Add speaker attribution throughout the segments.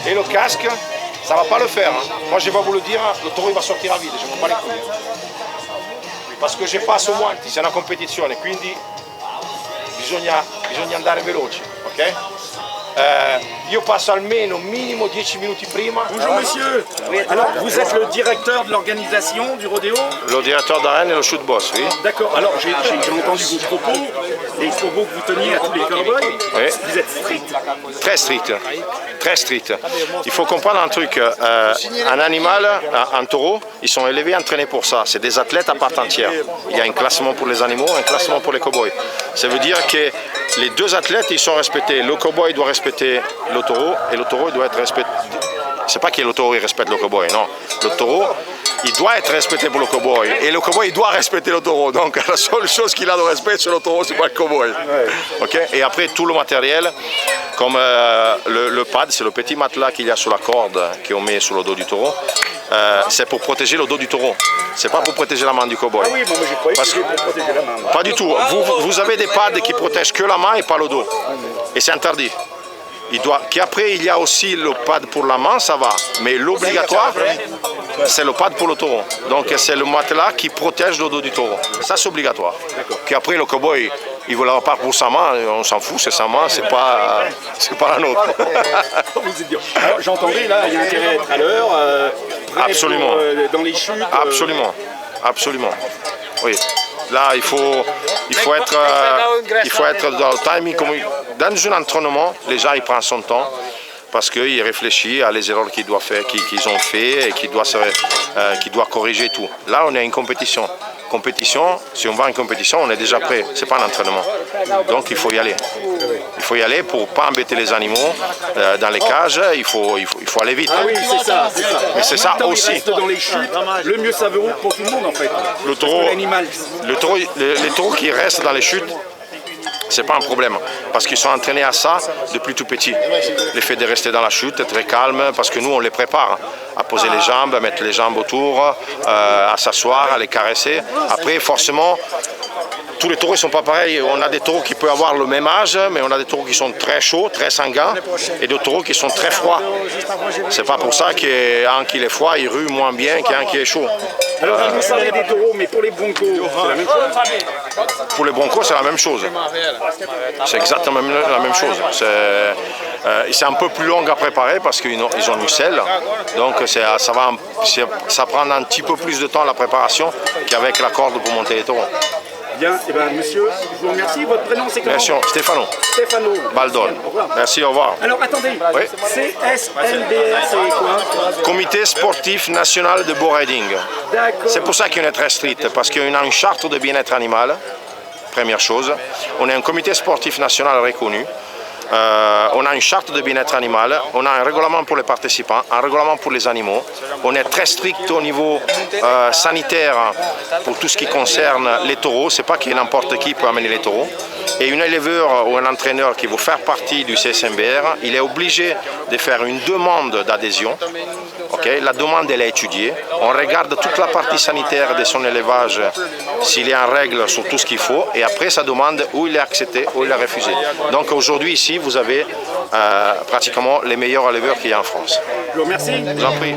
Speaker 1: Et le casque, ça va pas le faire. Hein. Moi, je vais vous le dire, le taureau il va sortir à vide, je ne prends pas les couilles. Parce che je passo guanti, c'est una competizione, quindi bisogna andare veloci, ok? Io passo almeno minimo 10 minuti prima.
Speaker 2: Bonjour monsieur. Oui, alors vous êtes le directeur de l'organisation du rodéo?
Speaker 1: Le directeur d'arène et le shoot boss, oui.
Speaker 2: D'accord, alors j'ai entendu vos propos, les propos que vous teniez à tous les cowboys.
Speaker 1: Oui.
Speaker 2: Vous êtes strict.
Speaker 1: Très strict, très strict. Il faut comprendre un truc, un animal, un taureau, ils sont élevés, entraînés pour ça. C'est des athlètes à part entière. Il y a un classement pour les animaux, un classement pour les cowboys. Ça veut dire que les deux athlètes, ils sont respectés. Le cowboy doit respecter le taureau et le taureau doit être respecté. C'est pas que le taureau il respecte le cowboy, non. Le taureau, il doit être respecté pour le cowboy et le cowboy il doit respecter le taureau. Donc la seule chose qu'il a de respect sur le taureau, c'est pas le cowboy. Okay? Et après tout le matériel, comme le pad, c'est le petit matelas qu'il y a sur la corde qu'on met sur le dos du taureau. C'est pour protéger le dos du taureau. C'est pas pour protéger la main du cowboy.
Speaker 2: Ah oui, bon, mais j'ai croyé que c'était pour protéger la main.
Speaker 1: Pas du tout. Vous avez des pads qui protègent que la main et pas le dos. Et c'est interdit. Qu'après il y a aussi le pad pour la main, ça va. Mais l'obligatoire, c'est le pad pour le taureau. Donc c'est le matelas qui protège le dos du taureau. Ça c'est obligatoire. Qu'après le cowboy, il ne l'a pas pour sa main, on s'en fout, c'est sa main, c'est pas la nôtre.
Speaker 2: Alors j'entendais là, il y a intérêt à être à l'heure.
Speaker 1: Absolument.
Speaker 2: Dans les chutes.
Speaker 1: Absolument. Absolument. Oui. Là, il faut être dans le timing dans un entraînement, les gens ils prennent son temps parce qu'il réfléchit à les erreurs qu'ils ont fait et qu'il doit corriger tout. Là, on est à une compétition. Si on va en compétition, on est déjà prêt. Ce n'est pas un entraînement. Donc, il faut y aller. Il faut y aller pour ne pas embêter les animaux dans les cages. Il faut aller vite.
Speaker 2: Ah oui, c'est ça.
Speaker 1: Mais c'est ça
Speaker 2: Tant
Speaker 1: aussi.
Speaker 2: il reste dans les chutes, le mieux ça vaut pour tout le monde en fait.
Speaker 1: Les taureaux qui restent dans les chutes, c'est pas un problème, parce qu'ils sont entraînés à ça depuis tout petit. Le fait de rester dans la chute, être très calme, parce que nous on les prépare à poser les jambes, à mettre les jambes autour, à s'asseoir, à les caresser. Après forcément, tous les taureaux ne sont pas pareils. On a des taureaux qui peuvent avoir le même âge, mais on a des taureaux qui sont très chauds, très sanguins, et des taureaux qui sont très froids. C'est pas pour ça qu'un qui est froid, il rue moins bien qu'un qui est chaud.
Speaker 2: Alors vous savez des taureaux, mais pour les broncos, c'est la même chose?
Speaker 1: Pour les broncos, c'est la même chose. C'est exactement la même chose. C'est un peu plus long à préparer parce qu'ils ont du sel. Donc ça prend un petit peu plus de temps la préparation qu'avec la corde pour monter les taureaux.
Speaker 2: Bien, eh ben, monsieur, je vous remercie. Votre prénom c'est comment?
Speaker 1: Bien sûr, Stefano.
Speaker 2: Stefano.
Speaker 1: Baldon. Merci, au revoir.
Speaker 2: Alors attendez,
Speaker 1: Oui.
Speaker 2: CSNBR, c'est quoi?
Speaker 1: Comité sportif national de beau riding.
Speaker 2: D'accord.
Speaker 1: C'est pour ça qu'on est très strict, parce qu'on a une charte de bien-être animal, première chose. On est un comité sportif national reconnu. On a une charte de bien-être animal, on a un règlement pour les participants, un règlement pour les animaux. On est très strict au niveau sanitaire pour tout ce qui concerne les taureaux. C'est pas que n'importe qui peut amener les taureaux. Et un éleveur ou un entraîneur qui veut faire partie du CSMBR, il est obligé de faire une demande d'adhésion. Okay? La demande elle est étudiée. On regarde toute la partie sanitaire de son élevage, s'il est en règle sur tout ce qu'il faut. Et après, ça demande où il est accepté, où il est refusé. Donc aujourd'hui, ici, vous avez pratiquement les meilleurs éleveurs qu'il y a en France.
Speaker 2: Je vous remercie.
Speaker 1: Je vous en prie.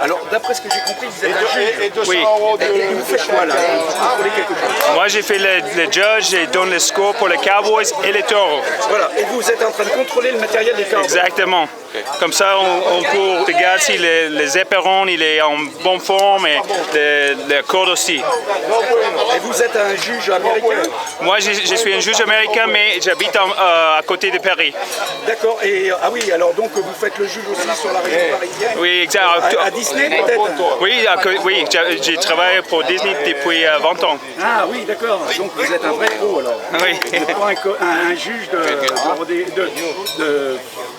Speaker 2: Alors, d'après ce que j'ai compris, vous êtes un juge.
Speaker 1: Et 200
Speaker 3: Oui.
Speaker 1: euros de...
Speaker 2: Et vous faites quoi là? Vous contrôlez quelque chose?
Speaker 3: Moi, j'ai fait le judge et donne le score pour les Cowboys et les Taureaux.
Speaker 2: Voilà, et vous êtes en train de contrôler le matériel des Cowboys.
Speaker 3: Exactement. Comme ça, on peut regarder si les éperons il est en bonne forme et le corde aussi.
Speaker 2: Et vous êtes un juge américain?
Speaker 3: Moi, je suis un juge américain, mais j'habite à côté de Paris.
Speaker 2: D'accord, et ah oui, alors donc vous faites le juge aussi sur la région parisienne?
Speaker 3: Oui, exact.
Speaker 2: À Disney peut-être?
Speaker 3: Oui, oui, j'ai travaillé pour Disney depuis 20 ans.
Speaker 2: Ah oui, d'accord, donc vous êtes un vrai pro alors.
Speaker 3: Oui.
Speaker 2: Vous n'êtes pas un juge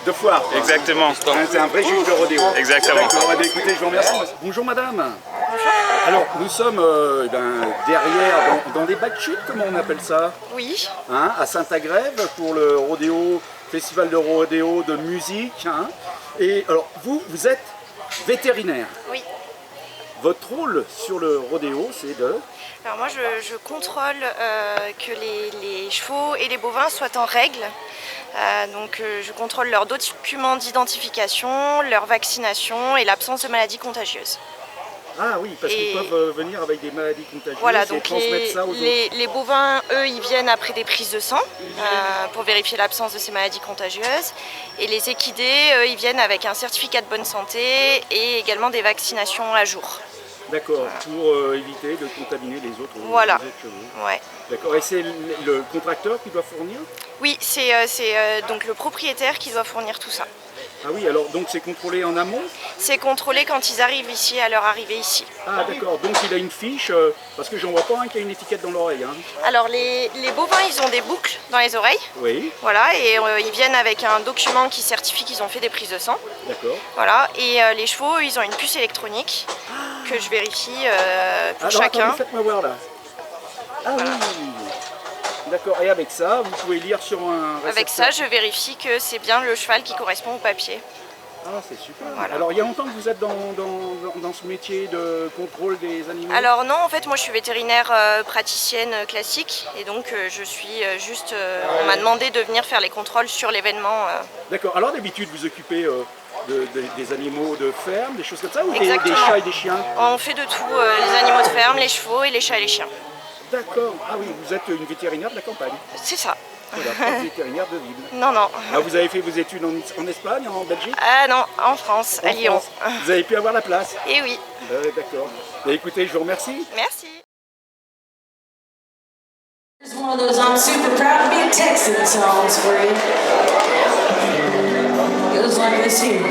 Speaker 2: de foire.
Speaker 3: Exactement.
Speaker 2: C'est un vrai juge de rodéo.
Speaker 3: Exactement.
Speaker 2: D'accord, eh bien, écoutez, je vous remercie. Bonjour madame. Bonjour. Alors, nous sommes derrière, dans des bacs chutes, comment on appelle ça?
Speaker 4: Oui,
Speaker 2: Hein, à Saint-Agrève pour le rodéo, festival de rodéo de musique. Hein. Et alors, vous êtes vétérinaire.
Speaker 4: oui.
Speaker 2: Votre rôle sur le rodéo, c'est de...
Speaker 4: Alors moi je contrôle que les chevaux et les bovins soient en règle. Je contrôle leurs documents d'identification, leur vaccination et l'absence de maladies contagieuses.
Speaker 2: Ah oui, parce qu'ils
Speaker 4: Et-
Speaker 2: peuvent venir avec des maladies contagieuses
Speaker 4: Voilà,
Speaker 2: et
Speaker 4: donc
Speaker 2: transmettre ça aux autres.
Speaker 4: les bovins, eux, ils viennent après des prises de sang pour vérifier l'absence de ces maladies contagieuses. Et les équidés, eux, ils viennent avec un certificat de bonne santé et également des vaccinations à jour.
Speaker 2: D'accord, pour éviter de contaminer les autres,
Speaker 4: Voilà.
Speaker 2: les autres chevaux.
Speaker 4: Ouais.
Speaker 2: D'accord, et c'est le contracteur qui doit fournir?
Speaker 4: Oui, c'est donc le propriétaire qui doit fournir tout ça.
Speaker 2: Ah oui, alors donc c'est contrôlé en amont?
Speaker 4: C'est contrôlé quand ils arrivent ici, à leur arrivée ici.
Speaker 2: Ah d'accord, donc il a une fiche, parce que j'en vois pas un qui a une étiquette dans l'oreille. Hein.
Speaker 4: Alors les bovins, ils ont des boucles dans les oreilles.
Speaker 2: Oui,
Speaker 4: Voilà, et ils viennent avec un document qui certifie qu'ils ont fait des prises de sang.
Speaker 2: d'accord.
Speaker 4: Voilà, et les chevaux, ils ont une puce électronique que je vérifie pour
Speaker 2: Alors
Speaker 4: chacun.
Speaker 2: attendez, faites-moi voir là. Ah oui, d'accord, et avec ça, vous pouvez lire sur un récepteur.
Speaker 4: Avec ça, je vérifie que c'est bien le cheval qui correspond au papier.
Speaker 2: Ah c'est super.
Speaker 4: Voilà.
Speaker 2: Alors il y a longtemps que vous êtes dans ce métier de contrôle des animaux?
Speaker 4: Alors non, en fait, moi je suis vétérinaire praticienne classique et donc je suis juste... on m'a demandé de venir faire les contrôles sur l'événement.
Speaker 2: D'accord, alors d'habitude vous occupez des animaux de ferme, des choses comme ça, ou des
Speaker 4: Exactement.
Speaker 2: chats et des chiens?
Speaker 4: On fait de tout, les animaux de ferme, les chevaux et les chats et les chiens.
Speaker 2: D'accord, ah oui, vous êtes une vétérinaire de la campagne.
Speaker 4: C'est ça.
Speaker 2: Voilà, pas une vétérinaire de ville.
Speaker 4: Non, non.
Speaker 2: Ah, vous avez fait vos études en Espagne, en Belgique?
Speaker 4: Ah non, en France,
Speaker 2: En
Speaker 4: à Lyon.
Speaker 2: France. Vous avez pu avoir la place?
Speaker 4: Et oui,
Speaker 2: D'accord. Bah, écoutez, je vous remercie.
Speaker 4: merci.
Speaker 5: It's one of those I'm super proud to be a Texan songs for you. Goes like this here.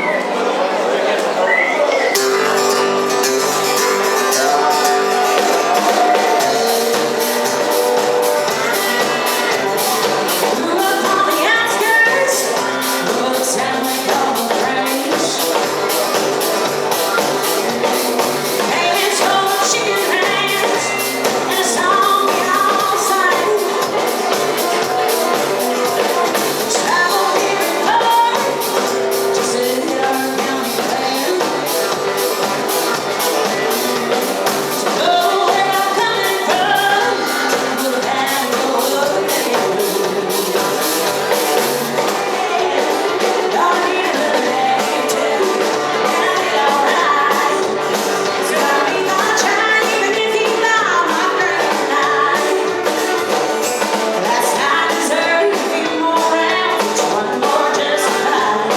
Speaker 5: Grew up on the outskirts, grew up sound like all the praise. Hands full of chicken hands, and a song we all sang. Travel here and far, just to hear our county band. To know where I'm coming from, look at the world. Don't need a day to get alright. It's gonna be my turn, even if you know my kryptonite. Last night deserved a few more rounds, one more justified.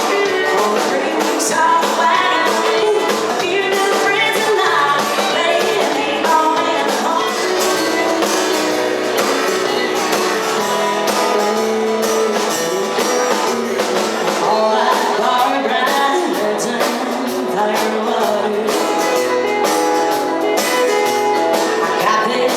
Speaker 5: For 3 weeks off the wagon, a few new friends and I laying me on in the home. All that bar ride, birds and fire water. I got this.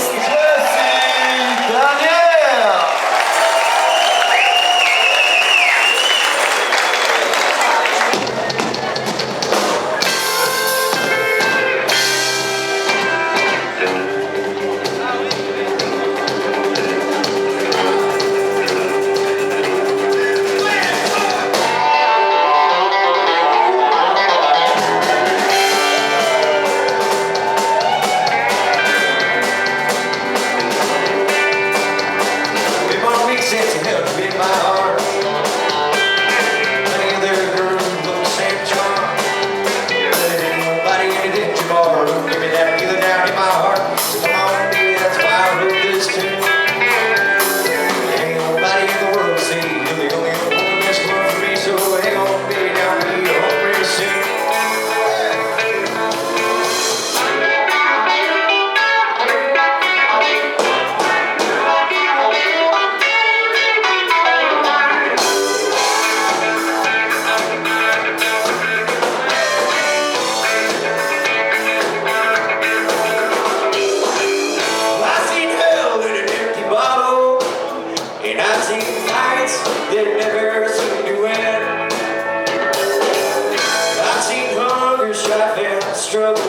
Speaker 6: traffic struggle.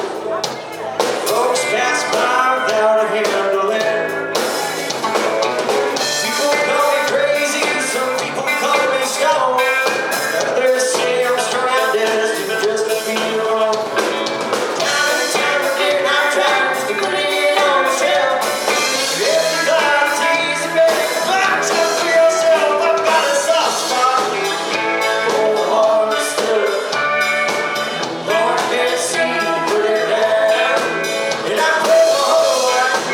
Speaker 6: Folks pass by without a handle in. People call me crazy, some people call me stone. Others say I'm surrounded just to be alone. Time and time again I've tried to put it on the shelf. Everybody's easy, baby, but you for yourself. I've got a soft spot for the hard stuff. Lord, can't see to put it down. And I put my whole life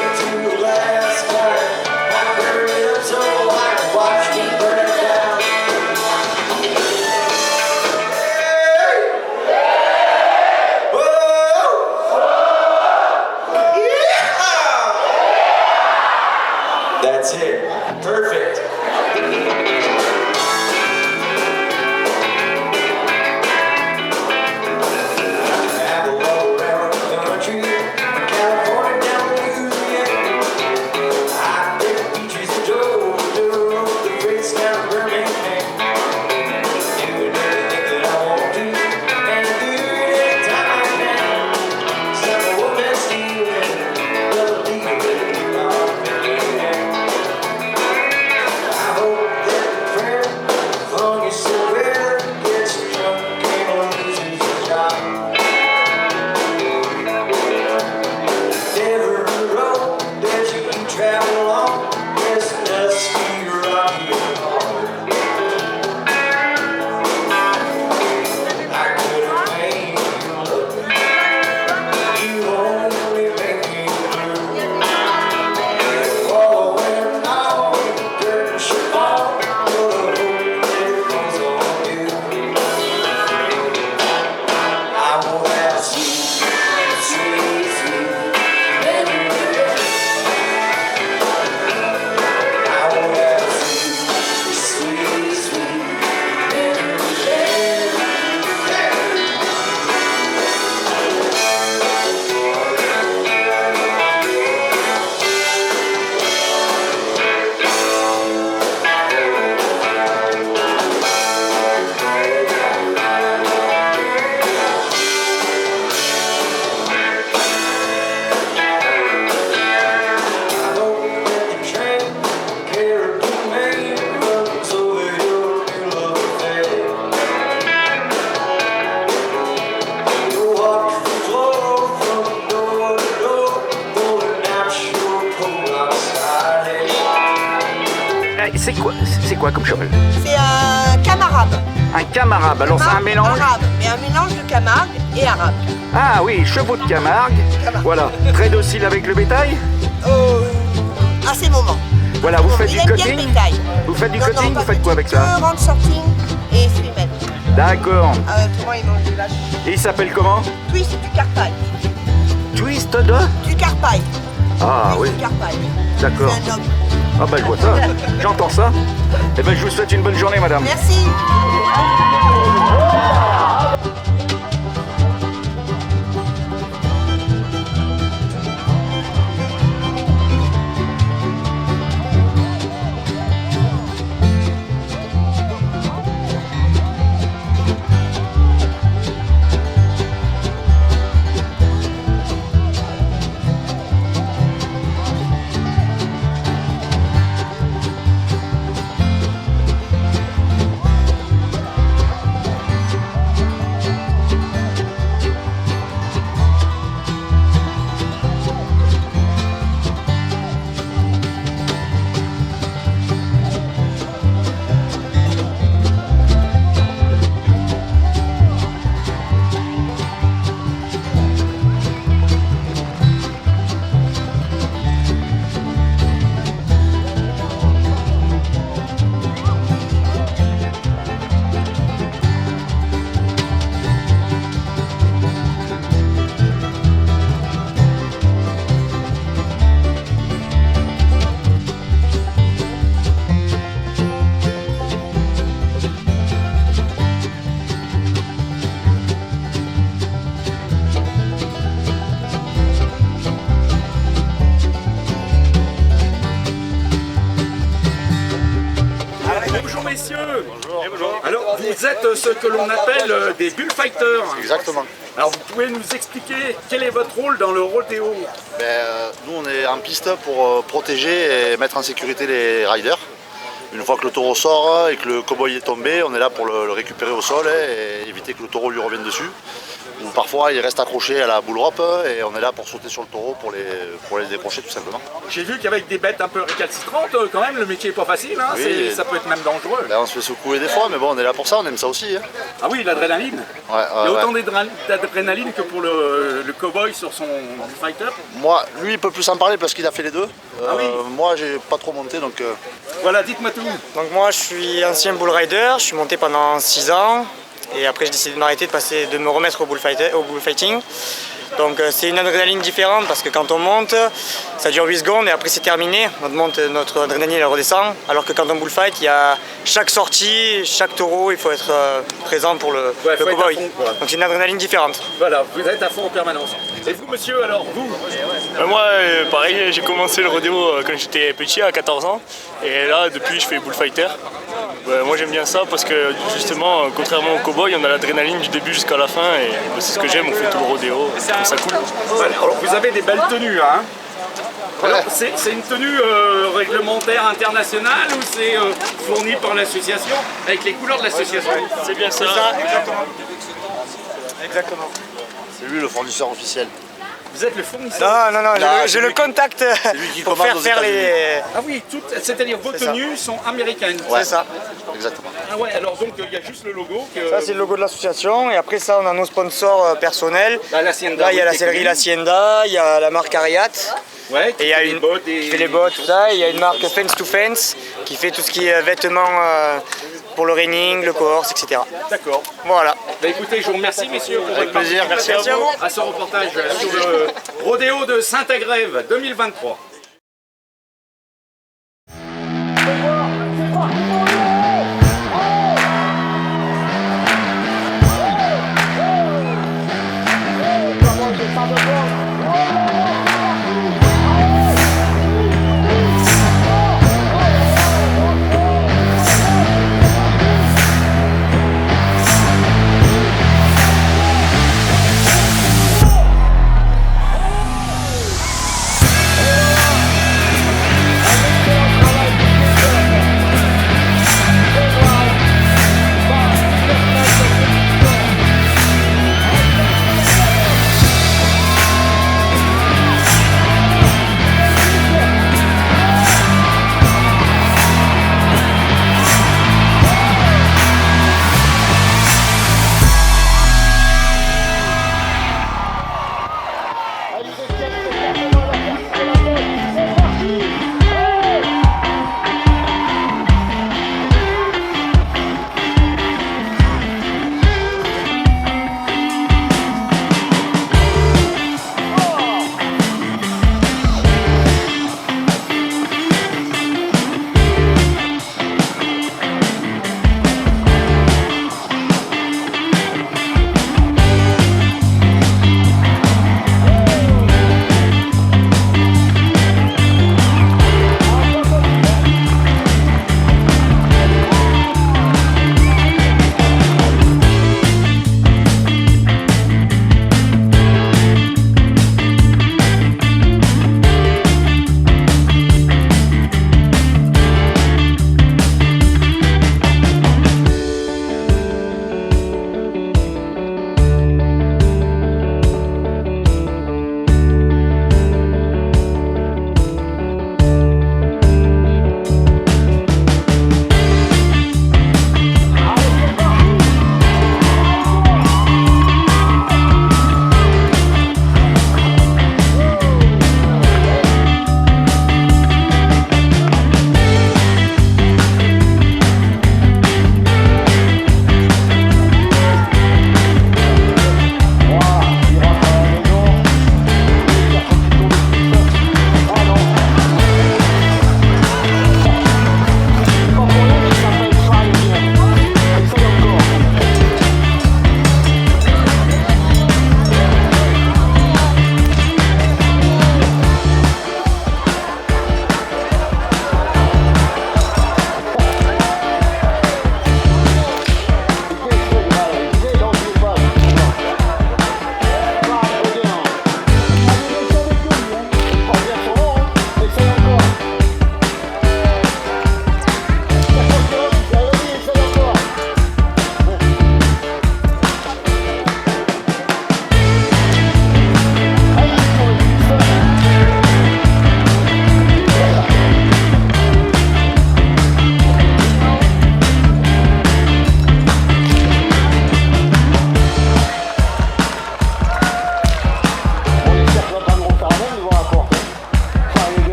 Speaker 6: into the last night. I burned it up so I could watch me burn it down. Yeah! That's it. Perfect. I will all around the country, from California down to Louisiana. I pick beaches to do the great sky of Birmingham. Doing everything that I want to, and do it anytime I can. Stop a woman stealing, another leaving my hand. I hope that the prayer, as long as Sylvia gets drunk and loses her job. Every road that you travel on is a dusty rocky hard. I could have made you look, you only make me blue. Following all the dirt and shit all, but I hope that it goes on you. I won't have sweet, sweet, sweet memories. I won't have sweet, sweet, sweet memories. I hope that the train carried me up to your new love affair. You walk the floor from door to door, pulling out your coat outside.
Speaker 7: C'est quoi comme cheval?
Speaker 8: C'est un camarade.
Speaker 7: Un Camargue. Alors c'est un mélange.
Speaker 8: Arabe, mais un mélange de Camargue et arabe.
Speaker 7: Ah oui, chevaux de Camargue. Voilà, très docile avec le bétail.
Speaker 8: À ces moments.
Speaker 7: Voilà, vous faites
Speaker 8: Il
Speaker 7: du
Speaker 8: aime bien le
Speaker 7: cutting.
Speaker 8: bétail.
Speaker 7: Vous faites du
Speaker 8: Non,
Speaker 7: cutting,
Speaker 8: pas
Speaker 7: vous faites
Speaker 8: du
Speaker 7: quoi
Speaker 8: tout.
Speaker 7: avec ça?
Speaker 8: Rand sorting et streamer.
Speaker 7: D'accord.
Speaker 8: Autrement, il mange des vaches.
Speaker 7: Et il s'appelle comment?
Speaker 8: Twist du carpaille.
Speaker 7: Twist de?
Speaker 8: Du carpaille.
Speaker 7: Ah oui,
Speaker 8: Du carpaille.
Speaker 7: d'accord.
Speaker 8: C'est un homme.
Speaker 7: Ah bah je vois ça, j'entends ça. Eh ben je vous souhaite une bonne journée madame.
Speaker 8: Merci.
Speaker 2: vous êtes ce que l'on appelle des bullfighters.
Speaker 9: Exactement.
Speaker 2: Alors vous pouvez nous expliquer quel est votre rôle dans le rodéo?
Speaker 9: Nous on est en piste pour protéger et mettre en sécurité les riders. Une fois que le taureau sort et que le cow-boy est tombé, on est là pour le récupérer au sol et éviter que le taureau lui revienne dessus. Ou parfois il reste accroché à la bull rope et on est là pour sauter sur le taureau pour les décrocher tout simplement.
Speaker 2: J'ai vu qu'avec des bêtes un peu récalcitrantes, quand même, le métier est pas facile, hein,
Speaker 9: Oui.
Speaker 2: ça peut être même dangereux.
Speaker 9: On se fait secouer des fois, mais bon, on est là pour ça, on aime ça aussi. Hein.
Speaker 2: Ah oui, l'adrénaline.
Speaker 9: Ouais,
Speaker 2: Il y a autant d'adrénaline que pour le cow-boy sur son bullfighter.
Speaker 9: Moi, lui, il peut plus en parler parce qu'il a fait les deux.
Speaker 2: Ah oui.
Speaker 9: Moi, j'ai pas trop monté, donc...
Speaker 2: Voilà, dites-moi tout.
Speaker 10: Donc moi je suis ancien bull rider, je suis monté pendant 6 ans et après j'ai décidé de m'arrêter, de me remettre au bullfighting. Donc c'est une adrénaline différente parce que quand on monte, ça dure 8 secondes et après c'est terminé. On monte, notre adrénaline elle redescend. Alors que quand on bullfight, il y a chaque sortie, chaque taureau, il faut être présent pour le cow-boy. Donc c'est une adrénaline différente.
Speaker 2: Voilà, vous êtes à fond en permanence. Et vous monsieur, alors vous?
Speaker 11: Moi, pareil, j'ai commencé le rodéo quand j'étais petit, à 14 ans. Et là, depuis, je fais bullfighter. Moi, j'aime bien ça parce que, justement, contrairement au cow-boy, on a l'adrénaline du début jusqu'à la fin. Et c'est ce que j'aime, on fait tout le rodéo, ça coule.
Speaker 2: Alors, vous avez des belles tenues, hein? Alors, c'est une tenue réglementaire internationale ou c'est fourni par l'association avec les couleurs de l'association?
Speaker 11: C'est bien ça.
Speaker 10: Exactement.
Speaker 9: C'est lui le fournisseur officiel.
Speaker 2: Vous êtes le fournisseur?
Speaker 10: Non, j'ai le contact pour faire les...
Speaker 2: Ah oui, c'est-à-dire vos tenues sont américaines.
Speaker 10: Ouais. C'est ça.
Speaker 9: Exactement.
Speaker 2: Ah ouais, alors donc il y a juste le logo.
Speaker 10: Ça c'est le logo de l'association et après ça on a nos sponsors personnels.
Speaker 2: Là il
Speaker 10: y a la sellerie L'Hacienda, il y a la marque Ariat.
Speaker 2: Ouais,
Speaker 10: et il y a une qui fait les bottes, tout ça. Il y a une marque Fence to Fence qui fait tout ce qui est vêtements pour le reining, le cohorse, etc.
Speaker 2: D'accord.
Speaker 10: Voilà.
Speaker 2: Bah écoutez, je vous remercie messieurs pour
Speaker 9: Avec
Speaker 2: votre
Speaker 9: plaisir.
Speaker 2: Merci à vous à ce reportage sur le rodéo de Saint-Agrève 2023.
Speaker 5: Oh,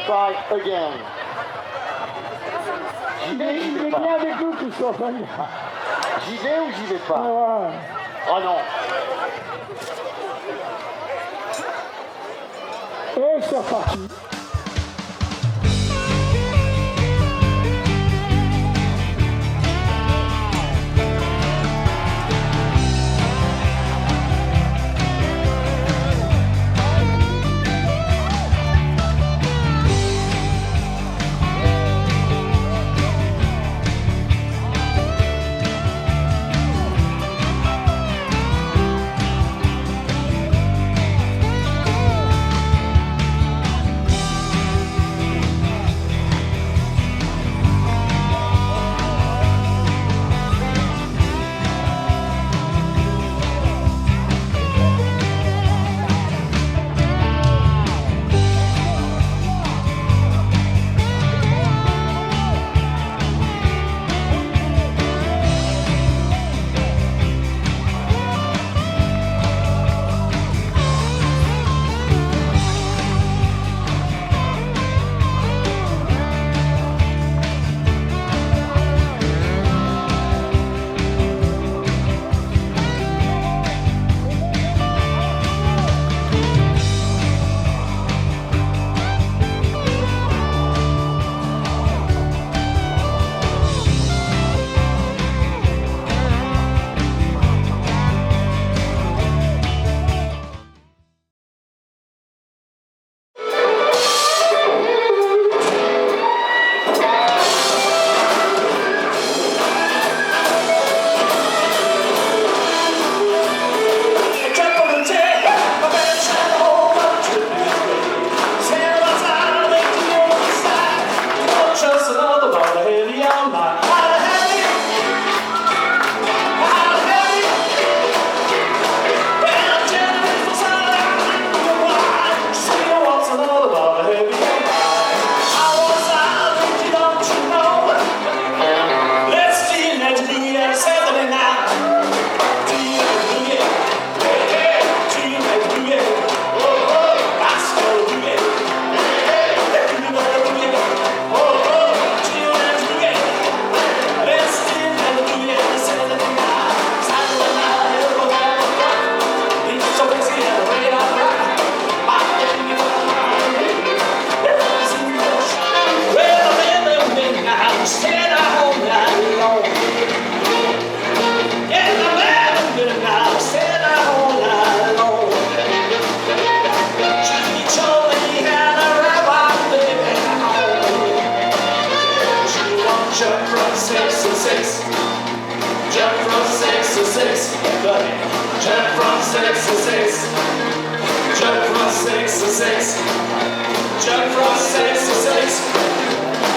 Speaker 12: Try again. J'y vais, j'y vais pas. Viens avec nous, Christophe. J'y vais ou j'y vais pas? Oh non. Et c'est reparti.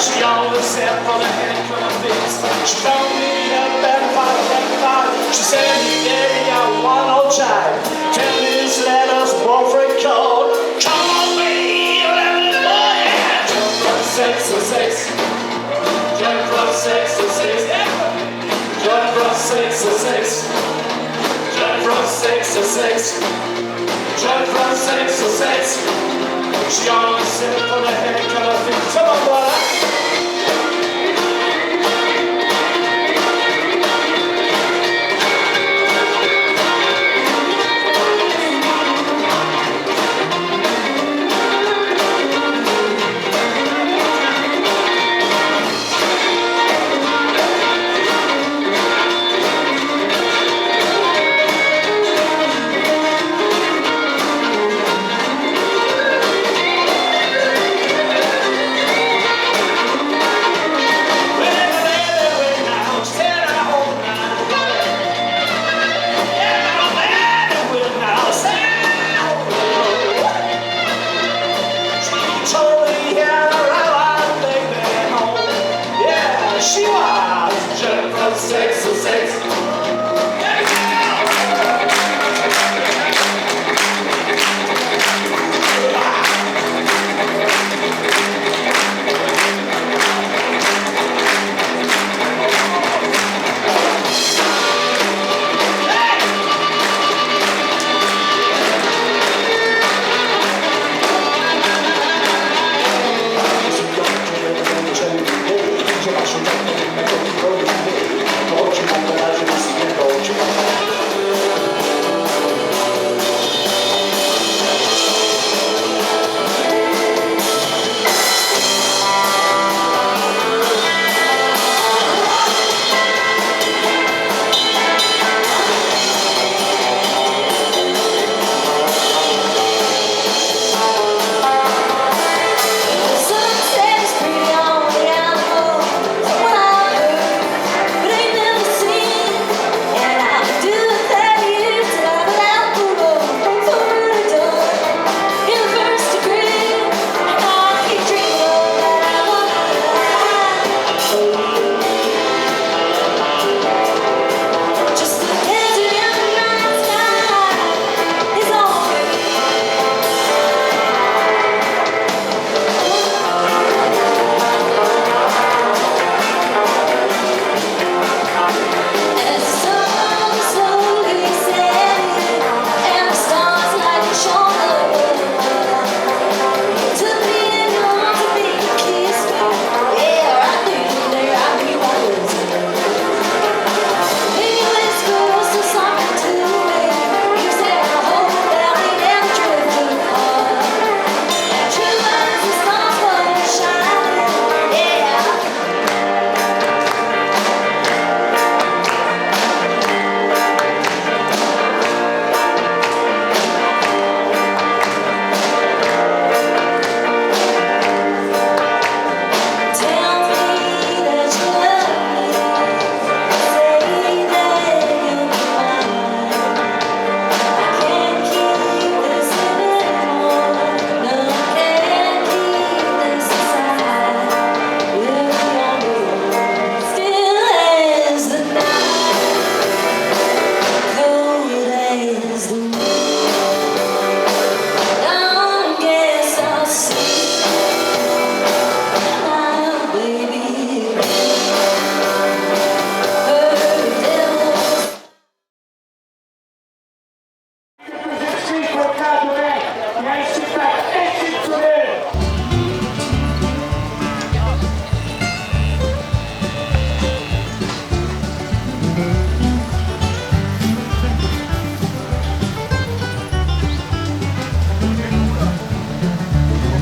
Speaker 6: She always said for the handful of things. She found me a better fight. She said, yeah, I want old child. Tell me this letters, boyfriend called. Come on, baby, let me know, yeah. Jump from 6 to 6. Jump from 6 to 6. Jump from 6 to 6. Jump from 6 to 6. Jump from 6 to 6. She always said for the head kind of thing. Come on, brother.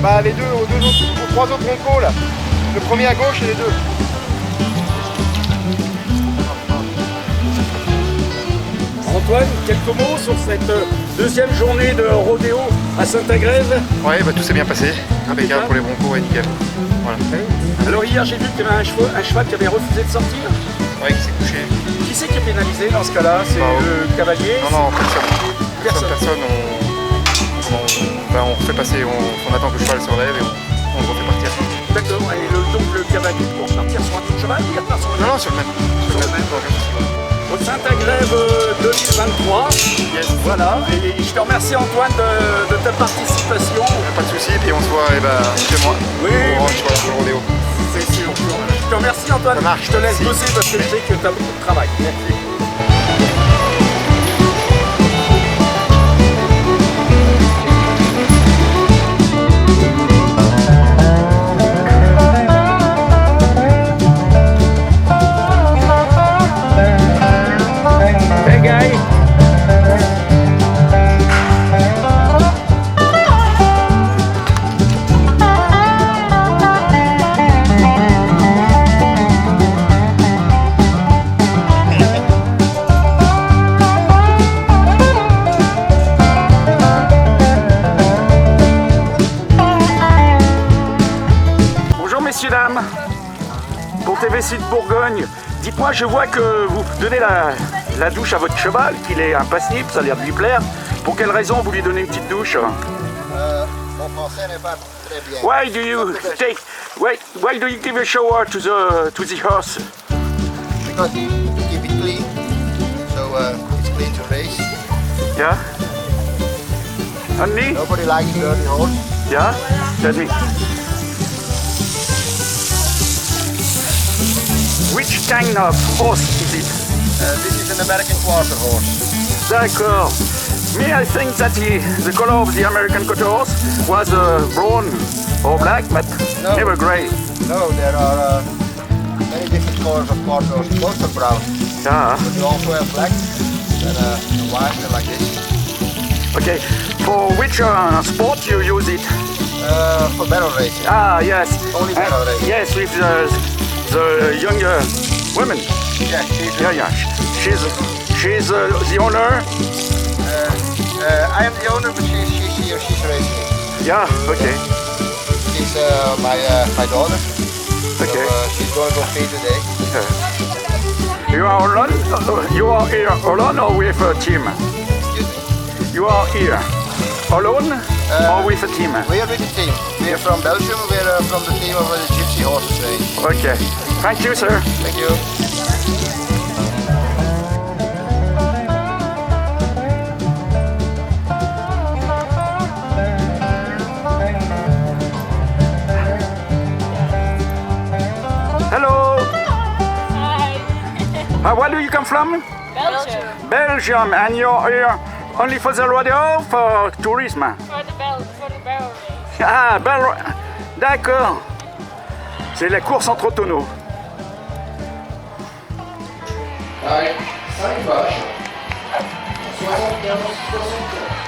Speaker 13: Bah les deux, aux trois autres roncos là. Le premier à gauche et les deux.
Speaker 2: Antoine, quelques mots sur cette deuxième journée de rodéo à Saint-Agrève?
Speaker 13: Ouais, bah tout s'est bien passé. Impeccable pour les broncos, ouais, nickel. Voilà.
Speaker 2: Alors hier j'ai vu qu'il y avait un cheval qui avait refusé de sortir.
Speaker 13: Ouais, qui s'est couché.
Speaker 2: Qui c'est qui est pénalisé dans ce cas-là? C'est le cavalier?
Speaker 13: Non, personne. On fait passer, on attend que le cheval se relève et on le refait partir.
Speaker 2: D'accord, et donc le cavalier pour partir sur un autre cheval, il repart sur le même?
Speaker 13: Non, sur le même.
Speaker 2: Au Saint-Agrève 2023.
Speaker 13: Yes.
Speaker 2: Voilà, et je te remercie Antoine de ta participation.
Speaker 13: Pas de soucis, et on se voit chez moi.
Speaker 2: Oui,
Speaker 13: sur le rodéo.
Speaker 2: C'est sûr. Je te remercie Antoine.
Speaker 13: Ça marche.
Speaker 2: Je te laisse bosser parce que je sais que tu as beaucoup de travail. Merci. Hey guy. Bonjour messieurs, dames. Pour TVC de Bourgogne, dites-moi, je vois que vous donnez la douche à votre cheval, qu'il est impassible, ça a l'air de lui plaire. Pour quelle raison vous lui donnez une petite douche?
Speaker 14: Mon français n'est pas très bien.
Speaker 2: Why do you give a shower to the horse?
Speaker 14: Because to keep it clean, so it's clean to race.
Speaker 2: Yeah. Only?
Speaker 14: Nobody likes dirty horse.
Speaker 2: Yeah. Tell me. Which kind of horse is it?
Speaker 14: This is an American quarter horse.
Speaker 2: D'accord. Me, I think that the color of the American quarter horse was brown or black, but never grey.
Speaker 14: No, there are many different colors of quarter horse. Most are brown.
Speaker 2: Yeah.
Speaker 14: But you also have black and white and like this.
Speaker 2: Okay. For which sport you use it?
Speaker 14: For barrel racing.
Speaker 2: Ah, yes.
Speaker 14: Only barrel racing.
Speaker 2: Yes, with the younger women.
Speaker 14: Yeah,
Speaker 2: she's the owner.
Speaker 14: I am the owner, but she's racing it.
Speaker 2: Yeah, okay.
Speaker 14: She's my daughter.
Speaker 2: Okay.
Speaker 14: So, she's going to compete today.
Speaker 2: You are alone? You are here alone or with a team?
Speaker 14: Excuse me?
Speaker 2: You are here alone or with a team?
Speaker 14: We are with the team. We are from Belgium. We are from the team of the Gypsy Horses Range.
Speaker 2: Okay. Thank you, sir.
Speaker 14: Thank you.
Speaker 2: Hello. Hi. Where do you come from?
Speaker 15: Belgium.
Speaker 2: Belgium. And you're here only for the rodeo, for tourism?
Speaker 15: For the barrel race.
Speaker 2: Ah, d'accord. C'est la course entre tonneaux.
Speaker 12: Allez, 5 vaches. 75, 75.